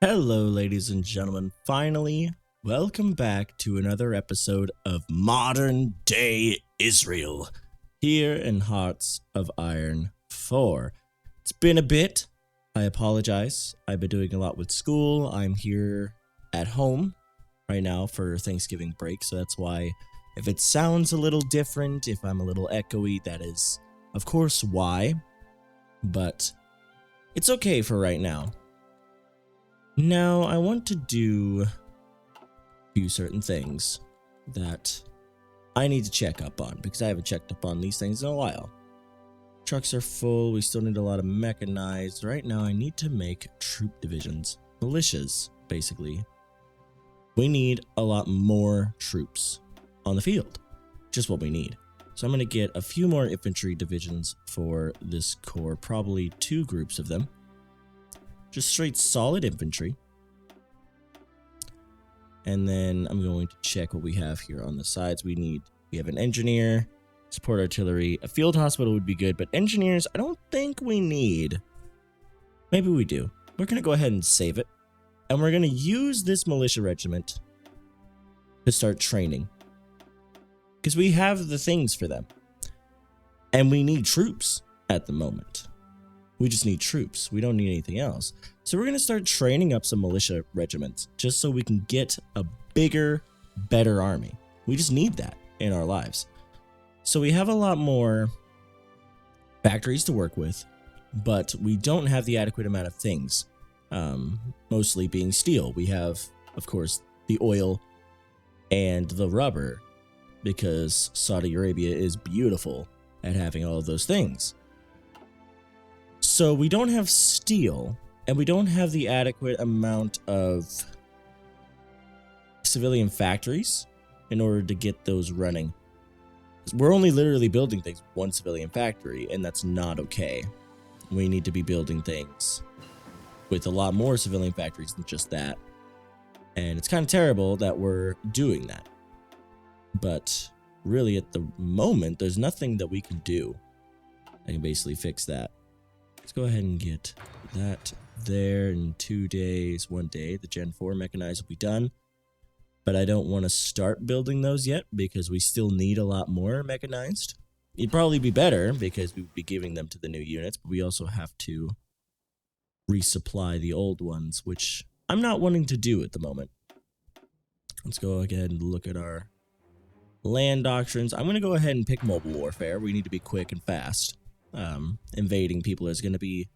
Hello, ladies and gentlemen. Finally, welcome back to another episode of Modern Day Israel here in Hearts of Iron 4. It's been a bit. I apologize. I've been doing a lot with school. I'm here at home right now for Thanksgiving break, so that's why if it sounds a little different, if I'm a little echoey, that is, of course, why. But it's okay for right now. Now, I want to do a few certain things that I need to check up on because I haven't checked up on these things in a while. Trucks are full, we still need a lot of mechanized. Right now, I need to make troop divisions, militias, basically. We need a lot more troops on the field, just what we need. So I'm going to get a few more infantry divisions for this corps, probably 2 groups of them. Just straight solid infantry. And then I'm going to check what we have here on the sides. We have an engineer, support artillery, a field hospital would be good, but engineers, I don't think we need. Maybe we do. We're going to go ahead and save it. And we're going to use this militia regiment to start training. Because we have the things for them. And we need troops at the moment. We just need troops. We don't need anything else. So we're going to start training up some militia regiments just so we can get a bigger, better army. We just need that in our lives. So we have a lot more factories to work with, but we don't have the adequate amount of things, mostly being steel. We have, of course, the oil and the rubber because Saudi Arabia is beautiful at having all of those things. So we don't have steel, and we don't have the adequate amount of civilian factories in order to get those running. We're only literally building things with 1 civilian factory, and that's not okay. We need to be building things with a lot more civilian factories than just that. And it's kind of terrible that we're doing that. But really, at the moment, there's nothing that we can do that can basically fix that. Let's go ahead and get that there in 2 days, 1 day. The Gen 4 mechanized will be done. But I don't want to start building those yet because we still need a lot more mechanized. It'd probably be better because we would be giving them to the new units, but we also have to resupply the old ones, which I'm not wanting to do at the moment. Let's go ahead and look at our land doctrines. I'm going to go ahead and pick mobile warfare. We need to be quick and fast. Invading people is going to be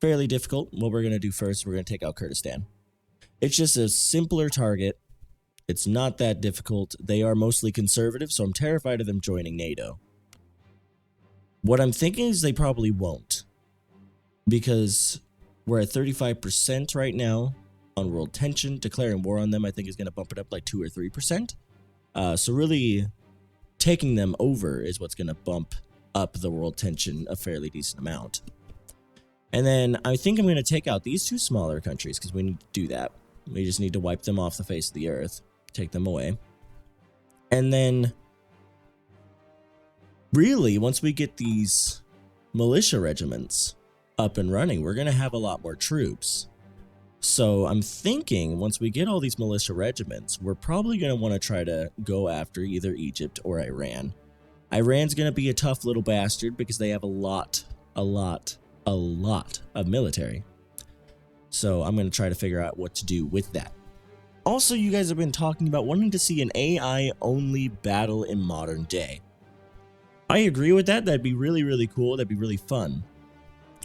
fairly difficult. What we're going to do first, we're going to take out Kurdistan. It's just a simpler target. It's not that difficult. They are mostly conservative, so I'm terrified of them joining NATO. What I'm thinking is they probably won't, because we're at 35% right now on world tension. Declaring war on them, I think, is going to bump it up like 2 or 3%. So really, taking them over is what's going to bump up the world tension a fairly decent amount. And then I think I'm going to take out these 2 smaller countries because we need to do that. We just need to wipe them off the face of the earth, take them away. And then really, once we get these militia regiments up and running, we're going to have a lot more troops. So I'm thinking once we get all these militia regiments, we're probably going to want to try to go after either Egypt or Iran. Iran's going to be a tough little bastard because they have a lot of military. So I'm going to try to figure out what to do with that. Also, you guys have been talking about wanting to see an AI-only battle in modern day. I agree with that. That'd be really, really cool. That'd be really fun.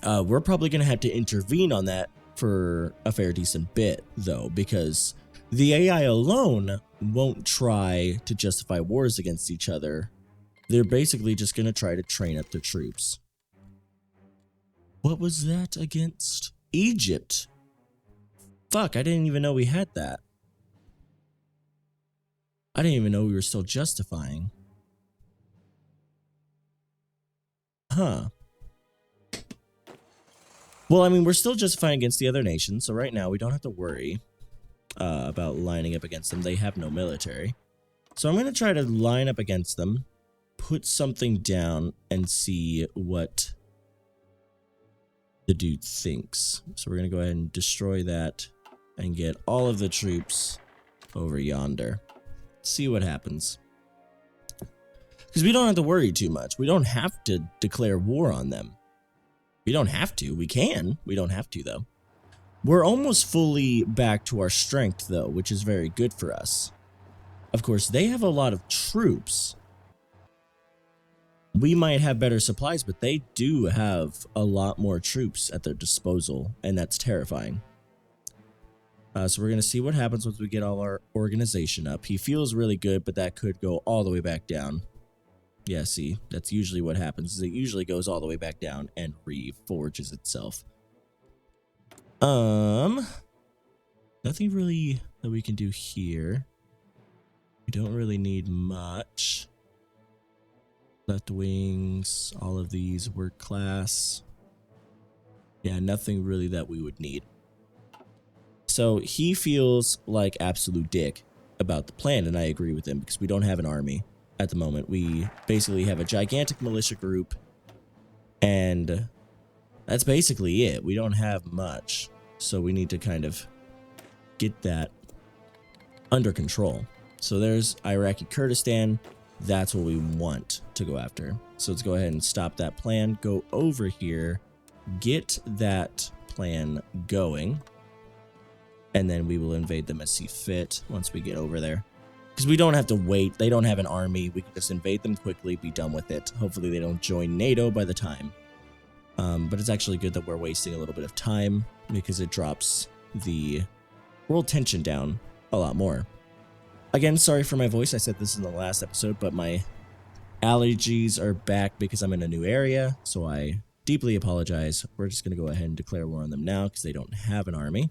We're probably going to have to intervene on that for a fair decent bit, though, because the AI alone won't try to justify wars against each other. They're basically just going to try to train up the troops. What was that against? Egypt. Fuck, I didn't even know we had that. I didn't even know we were still justifying. Huh. Well, I mean, we're still justifying against the other nations, so right now we don't have to worry about lining up against them. They have no military. So I'm going to try to line up against them, put something down, and see what the dude thinks. So we're going to go ahead and destroy that and get all of the troops over yonder. See what happens. Because we don't have to worry too much. We don't have to declare war on them. We don't have to. We can. We don't have to, though. We're almost fully back to our strength, though, which is very good for us. Of course, they have a lot of troops. We might have better supplies, but they do have a lot more troops at their disposal, and that's terrifying. So we're going to see what happens once we get all our organization up. He feels really good, but that could go all the way back down. Yeah, see, that's usually what happens. It usually goes all the way back down and reforges itself. Nothing really that we can do here. We don't really need much. Left wings, all of these work class. Yeah, nothing really that we would need. So he feels like absolute dick about the plan, and I agree with him because we don't have an army at the moment. We basically have a gigantic militia group, and that's basically it. We don't have much, so we need to kind of get that under control. So there's Iraqi Kurdistan. That's what we want to go after. So let's go ahead and stop that plan. Go over here, get that plan going, and then we will invade them as see fit once we get over there. Because we don't have to wait. They don't have an army. We can just invade them quickly, be done with it. Hopefully they don't join NATO by the time. But it's actually good that we're wasting a little bit of time because it drops the world tension down a lot more. Again, sorry for my voice. I said this in the last episode, but my allergies are back because I'm in a new area. So I deeply apologize. We're just going to go ahead and declare war on them now because they don't have an army.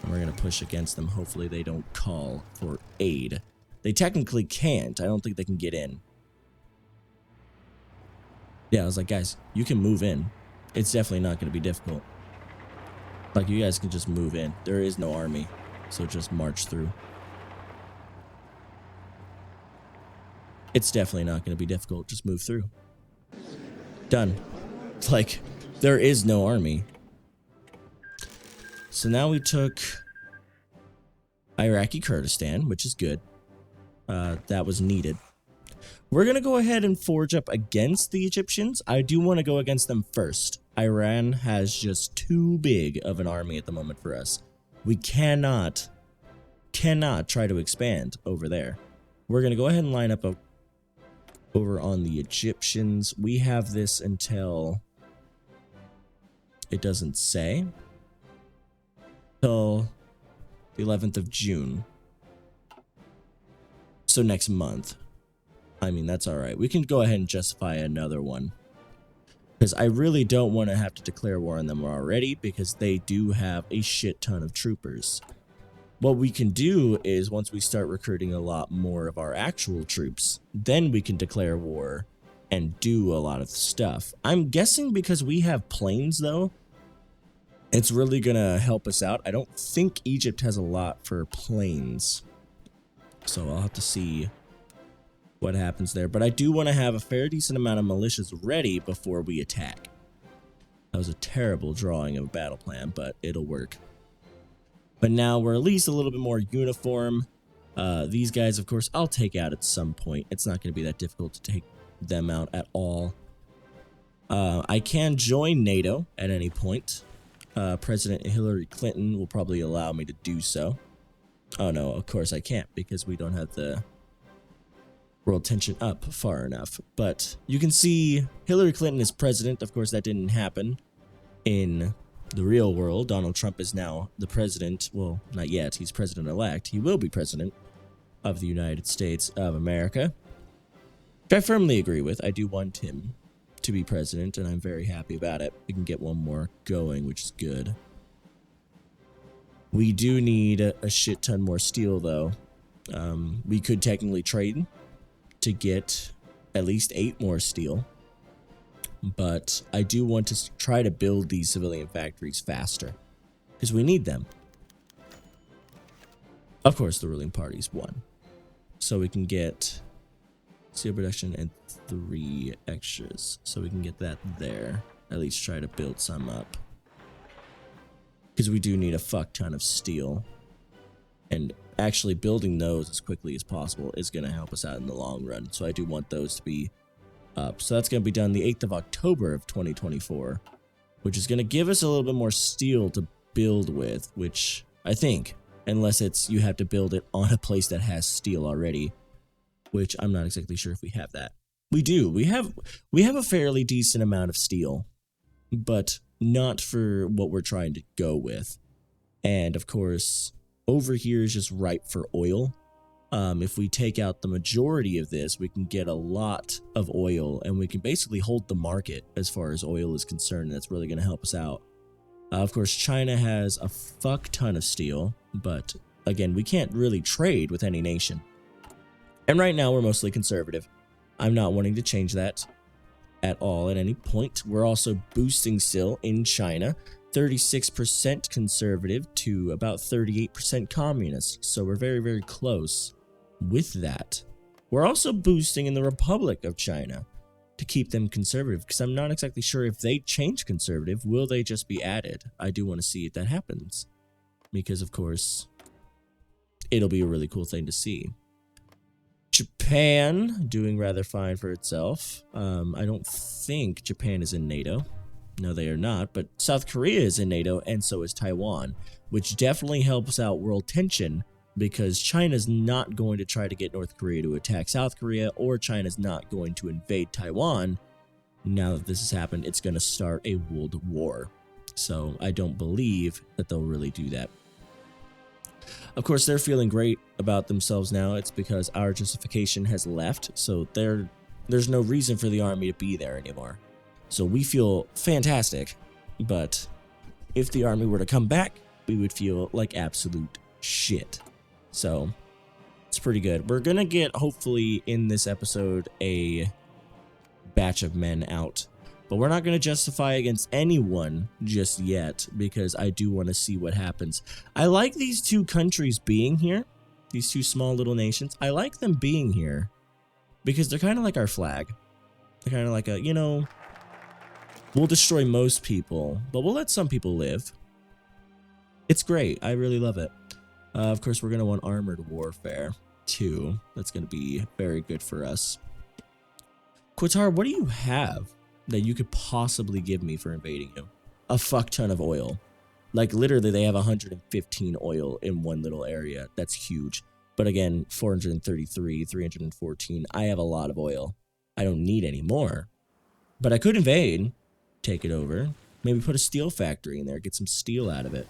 And we're going to push against them. Hopefully they don't call for aid. They technically can't. I don't think they can get in. Yeah, I was like, guys, you can move in. It's definitely not going to be difficult. Like, you guys can just move in. There is no army. So just march through. It's definitely not going to be difficult. Just move through. Done. Like, there is no army. So now we took Iraqi Kurdistan, which is good. That was needed. We're going to go ahead and forge up against the Egyptians. I do want to go against them first. Iran has just too big of an army at the moment for us. We cannot try to expand over there. We're going to go ahead and line up over on the Egyptians. We have this until, it doesn't say, till the 11th of June. So next month. I mean, that's all right. We can go ahead and justify another one. Because I really don't want to have to declare war on them already, because they do have a shit ton of troopers. What we can do is, once we start recruiting a lot more of our actual troops, then we can declare war and do a lot of stuff. I'm guessing because we have planes, though, it's really going to help us out. I don't think Egypt has a lot for planes. So I'll have to see what happens there. But I do want to have a fair decent amount of militias ready before we attack. That was a terrible drawing of a battle plan, but it'll work. But now we're at least a little bit more uniform. These guys, of course, I'll take out at some point. It's not going to be that difficult to take them out at all. I can join NATO at any point. President Hillary Clinton will probably allow me to do so. Oh no, of course I can't because we don't have the world tension up far enough. But you can see Hillary Clinton is president. Of course, that didn't happen in the real world. Donald Trump is now the president. Well, not yet. He's president-elect. He will be president of the United States of America, which I firmly agree with. I do want him to be president, and I'm very happy about it. We can get one more going, which is good. We do need a shit ton more steel, though. We could technically trade to get at least 8 more steel. But I do want to try to build these civilian factories faster. Because we need them. Of course, the ruling party's won. So we can get steel production and 3 extras. So we can get that there. At least try to build some up. because we do need a fuck ton of steel. And actually building those as quickly as possible is going to help us out in the long run. So I do want those to be up. So that's going to be done the 8th of October of 2024, which is going to give us a little bit more steel to build with, which I think, unless it's you have to build it on a place that has steel already, which I'm not exactly sure if we have that. We do. We have a fairly decent amount of steel, but not for what we're trying to go with. And of course, over here is just ripe for oil. If we take out the majority of this, we can get a lot of oil, and we can basically hold the market as far as oil is concerned. That's really going to help us out. Of course, China has a fuck ton of steel, but again, we can't really trade with any nation. And right now, we're mostly conservative. I'm not wanting to change that at all at any point. We're also boosting still in China. 36% conservative to about 38% communist. So we're very, very close with that. We're also boosting in the Republic of China to keep them conservative, because I'm not exactly sure if they change conservative. Will they just be added? I do want to see if that happens, because of course it'll be a really cool thing to see. Japan doing rather fine for itself. I don't think Japan is in NATO. No, they are not, but South Korea is in NATO, and so is Taiwan, which definitely helps out world tension, because China's not going to try to get North Korea to attack South Korea, or China's not going to invade Taiwan. Now that this has happened, it's going to start a world war. So I don't believe that they'll really do that. Of course, they're feeling great about themselves now. It's because our justification has left, so there's no reason for the army to be there anymore. So we feel fantastic, but if the army were to come back, we would feel like absolute shit. So it's pretty good. We're going to get, hopefully, in this episode, a batch of men out. But we're not going to justify against anyone just yet, because I do want to see what happens. I like these two countries being here, these two small little nations. I like them being here because they're kind of like our flag. They're kind of like a, we'll destroy most people, but we'll let some people live. It's great. I really love it. Of course, we're going to want armored warfare, too. That's going to be very good for us. Qatar, what do you have that you could possibly give me for invading you? A fuck ton of oil. Like, literally, they have 115 oil in one little area. That's huge. But again, 433, 314. I have a lot of oil. I don't need any more. But I could invade. Take it over, maybe put a steel factory in there, get some steel out of it.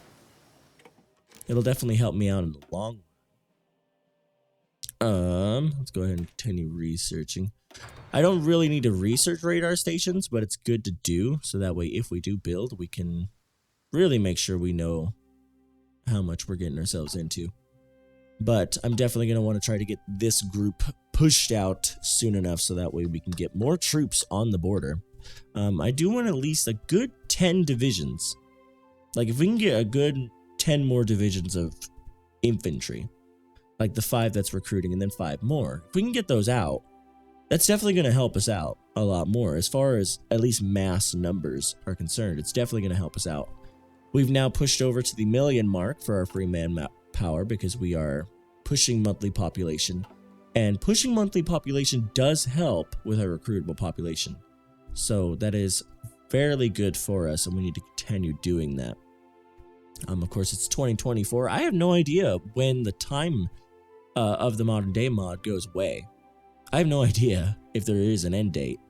It'll definitely help me out in the long run. Let's go ahead and continue researching. I don't really need to research radar stations, but it's good to do, so that way if we do build, we can really make sure we know how much we're getting ourselves into. But I'm definitely going to want to try to get this group pushed out soon enough, so that way we can get more troops on the border. I do want at least a good 10 divisions. Like, if we can get a good 10 more divisions of infantry, like the 5 that's recruiting and then 5 more, if we can get those out, that's definitely going to help us out a lot more. As far as at least mass numbers are concerned, it's definitely going to help us out. We've now pushed over to the 1 million mark for our free manpower, because we are pushing monthly population, and pushing monthly population does help with our recruitable population. So that is fairly good for us, and we need to continue doing that. Of course, it's 2024. I have no idea when the time of the modern day mod goes away. I have no idea if there is an end date.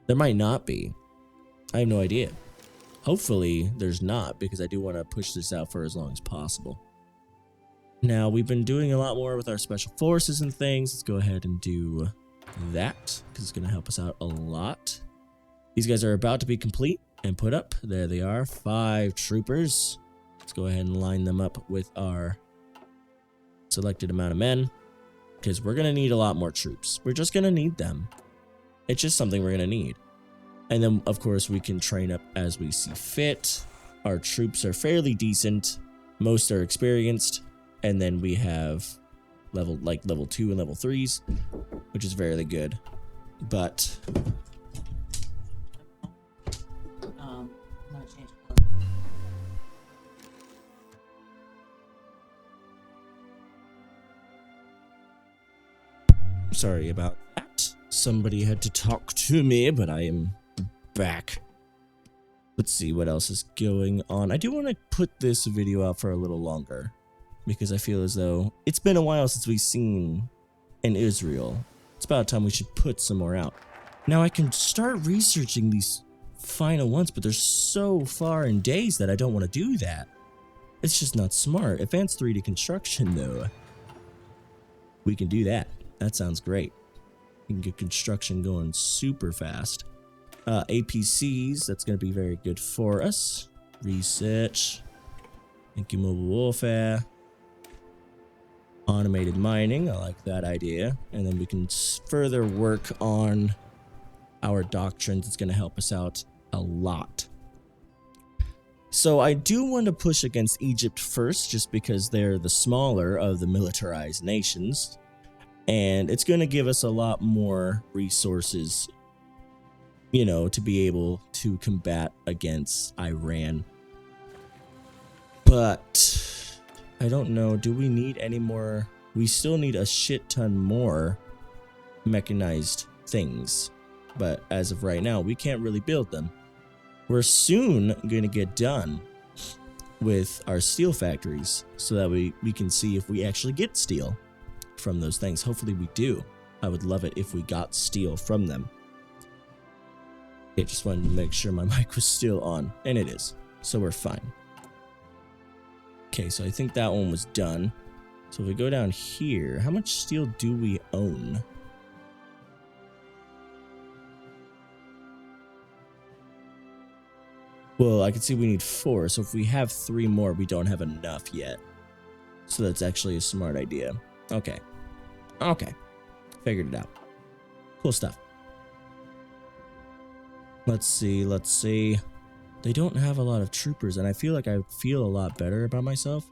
There might not be. I have no idea. Hopefully, there's not, because I do want to push this out for as long as possible. Now, we've been doing a lot more with our special forces and things. Let's go ahead and do that, because it's going to help us out a lot. These guys are about to be complete and put up. There they are, 5 troopers. Let's go ahead and line them up with our selected amount of men, because we're going to need a lot more troops. We're just going to need them. It's just something we're going to need. And then, of course, we can train up as we see fit. Our troops are fairly decent. Most are experienced. And then we have level 2 and level 3s, which is fairly good. But Sorry about that. Somebody had to talk to me, but I am back. Let's see what else is going on. I do want to put this video out for a little longer because I feel as though it's been a while since we've seen an Israel. It's about time we should put some more out. Now I can start researching these final ones, but they're so far in days that I don't want to do that. It's just not smart. Advanced 3D construction, though, we can do that. That sounds great. We can get construction going super fast. APCs, that's going to be very good for us. Research. Thank you, mobile warfare. Automated mining, I like that idea. And then we can further work on our doctrines. It's going to help us out a lot. So I do want to push against Egypt first, just because they're the smaller of the militarized nations. And it's going to give us a lot more resources, you know, to be able to combat against Iran. But I don't know, do we need any more? We still need a shit ton more mechanized things. But as of right now, we can't really build them. We're soon going to get done with our steel factories so that we can see if we actually get steel from those things. Hopefully we do. I would love it if we got steel from them. Okay, just wanted to make sure my mic was still on, and it is. So we're fine. Okay, so I think that one was done. So if we go down here, how much steel do we own? Well, I can see we need 4, so if we have 3 more, we don't have enough yet. So that's actually a smart idea. Okay. Okay. Figured it out. Cool stuff. Let's see, let's see. They don't have a lot of troopers, and I feel like I feel a lot better about myself.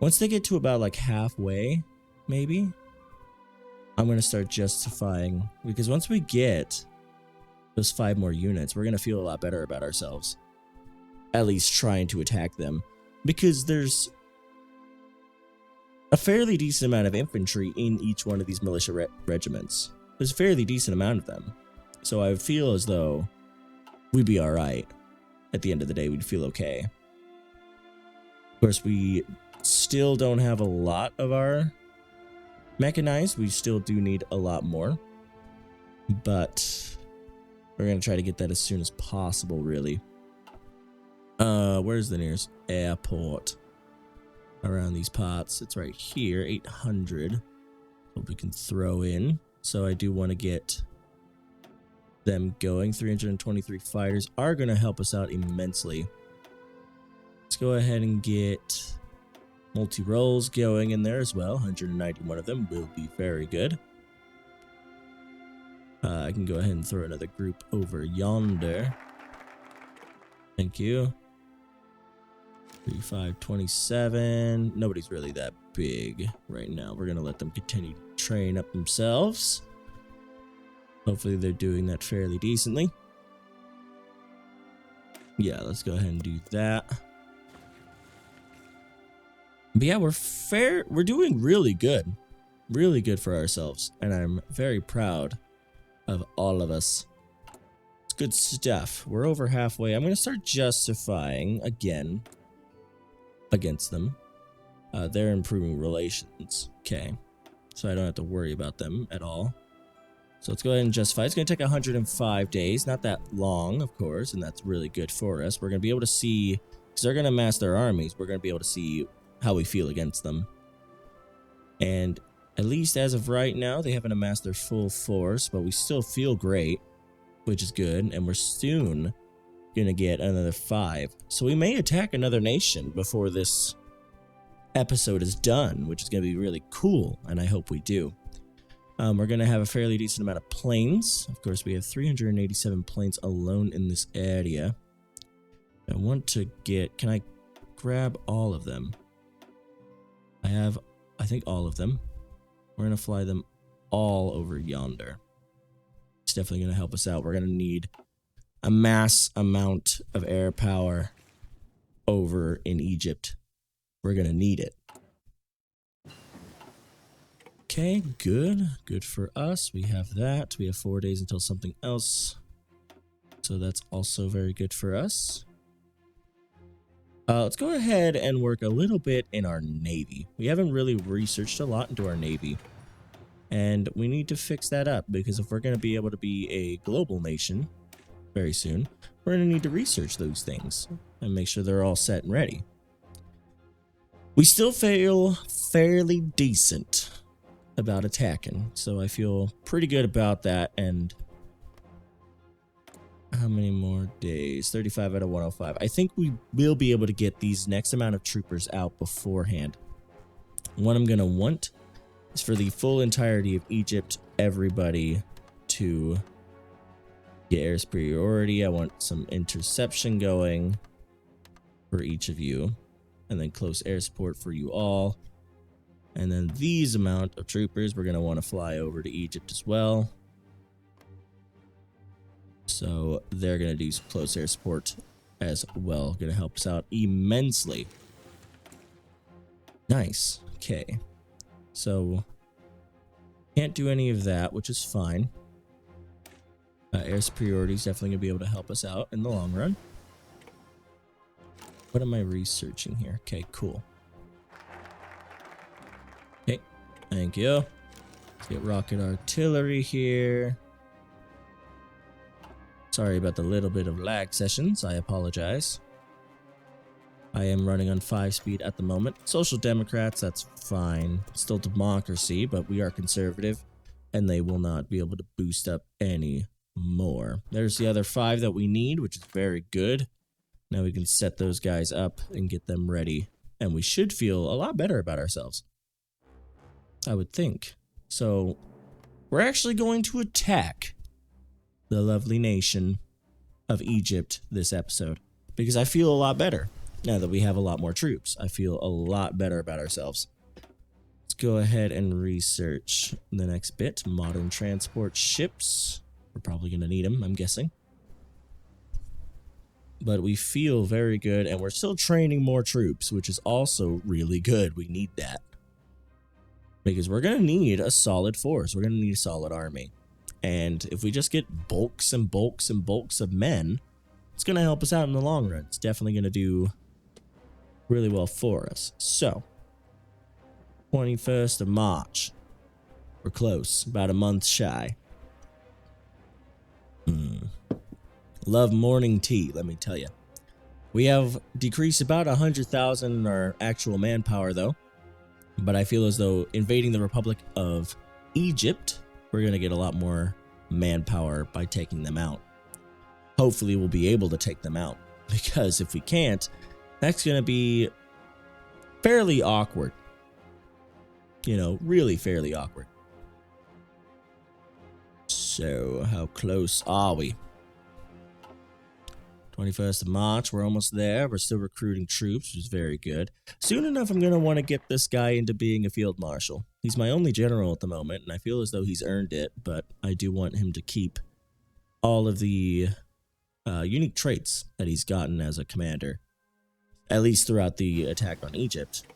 Once they get to about like halfway, maybe, I'm going to start justifying, because once we get those 5 more units, we're going to feel a lot better about ourselves. At least trying to attack them, because there's a fairly decent amount of infantry in each one of these militia regiments. There's a fairly decent amount of them. So I feel as though we'd be alright. At the end of the day, we'd feel okay. Of course, we still don't have a lot of our mechanized. We still do need a lot more. But we're going to try to get that as soon as possible, really. Where's the nearest airport around these parts? It's right here, 800. Hope we can throw in. So I do want to get them going. 323 fighters are going to help us out immensely. Let's go ahead and get multi-rolls going in there as well. 191 of them will be very good. I can go ahead and throw another group over yonder. Thank you. 3527. Nobody's really that big right now. We're going to let them continue to train up themselves. Hopefully they're doing that fairly decently. Yeah, let's go ahead and do that. But yeah, we're doing really good. Really good for ourselves. And I'm very proud of all of us. It's good stuff. We're over halfway. I'm going to start justifying again against them. They're improving relations. Okay. So I don't have to worry about them at all. So let's go ahead and justify. It's going to take 105 days. Not that long, of course, and that's really good for us. We're going to be able to see, because they're going to mass their armies, we're going to be able to see how we feel against them. And at least as of right now, they haven't amassed their full force, but we still feel great, which is good. And we're soon going to get another 5. So we may attack another nation before this episode is done, which is going to be really cool, and I hope we do. We're going to have a fairly decent amount of planes. Of course, we have 387 planes alone in this area. I want to get... Can I grab all of them? I have, I think, all of them. We're going to fly them all over yonder. It's definitely going to help us out. We're going to need a mass amount of air power over in Egypt. We're going to need it. Okay, good. Good for us. We have that. We have 4 days until something else. So that's also very good for us. Let's go ahead and work a little bit in our Navy. We haven't really researched a lot into our Navy. And we need to fix that up, because if we're going to be able to be a global nation very soon, we're going to need to research those things and make sure they're all set and ready. We still feel fairly decent about attacking, so I feel pretty good about that. And how many more days? 35 out of 105. I think we will be able to get these next amount of troopers out beforehand. What I'm going to want is for the full entirety of Egypt, everybody to get air superiority. I want some interception going for each of you, and then close air support for you all. And then these amount of troopers, we're going to want to fly over to Egypt as well. So they're going to do some close air support as well. Going to help us out immensely. Nice. Okay. So can't do any of that, which is fine. Air superiority is definitely going to be able to help us out in the long run. What am I researching here? Okay, cool. Okay, thank you. Let's get rocket artillery here. Sorry about the little bit of lag sessions. I apologize. I am running on 5 speed at the moment. Social Democrats, that's fine. Still democracy, but we are conservative, and they will not be able to boost up any more. There's the other 5 that we need, which is very good. Now we can set those guys up and get them ready, and we should feel a lot better about ourselves, I would think. So we're actually going to attack the lovely nation of Egypt this episode, because I feel a lot better now that we have a lot more troops. I feel a lot better about ourselves. Let's go ahead and research the next bit. Modern transport ships. We're probably going to need them, I'm guessing. But we feel very good, and we're still training more troops, which is also really good. We need that, because we're going to need a solid force. We're going to need a solid army. And if we just get bulks and bulks and bulks of men, it's going to help us out in the long run. It's definitely going to do really well for us. So, 21st of March. We're close. About a month shy. Love morning tea, let me tell you. We have decreased about 100,000 in our actual manpower, though. But I feel as though invading the Republic of Egypt, we're going to get a lot more manpower by taking them out. Hopefully we'll be able to take them out, because if we can't, that's going to be fairly awkward. You know, really fairly awkward. So, how close are we? 21st of March, we're almost there. We're still recruiting troops, which is very good. Soon enough, I'm going to want to get this guy into being a field marshal. He's my only general at the moment, and I feel as though he's earned it, but I do want him to keep all of the unique traits that he's gotten as a commander, at least throughout the attack on Egypt.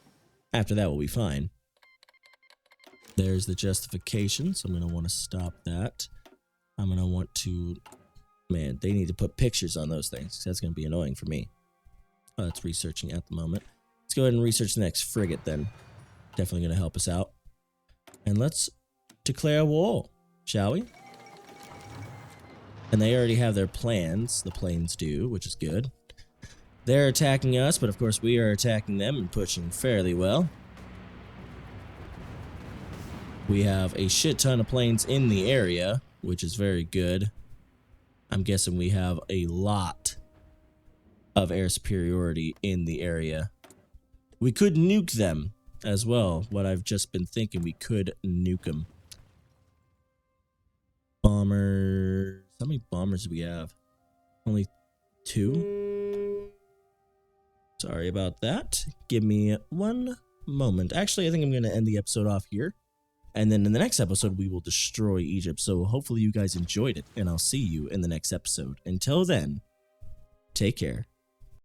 After that, we'll be fine. There's the justification, so I'm going to want to stop that. I'm going to want to... Man, they need to put pictures on those things. That's going to be annoying for me. It's researching at the moment. Let's go ahead and research the next frigate then. Definitely going to help us out. And let's declare war, shall we? And they already have their plans. The planes do, which is good. They're attacking us, but of course we are attacking them and pushing fairly well. We have a shit ton of planes in the area, which is very good. I'm guessing we have a lot of air superiority in the area. We could nuke them as well. What I've just been thinking, we could nuke them. Bombers. How many bombers do we have? Only 2? Sorry about that. Give me one moment. Actually, I think I'm going to end the episode off here. And then in the next episode, we will destroy Egypt. So hopefully you guys enjoyed it, and I'll see you in the next episode. Until then, take care.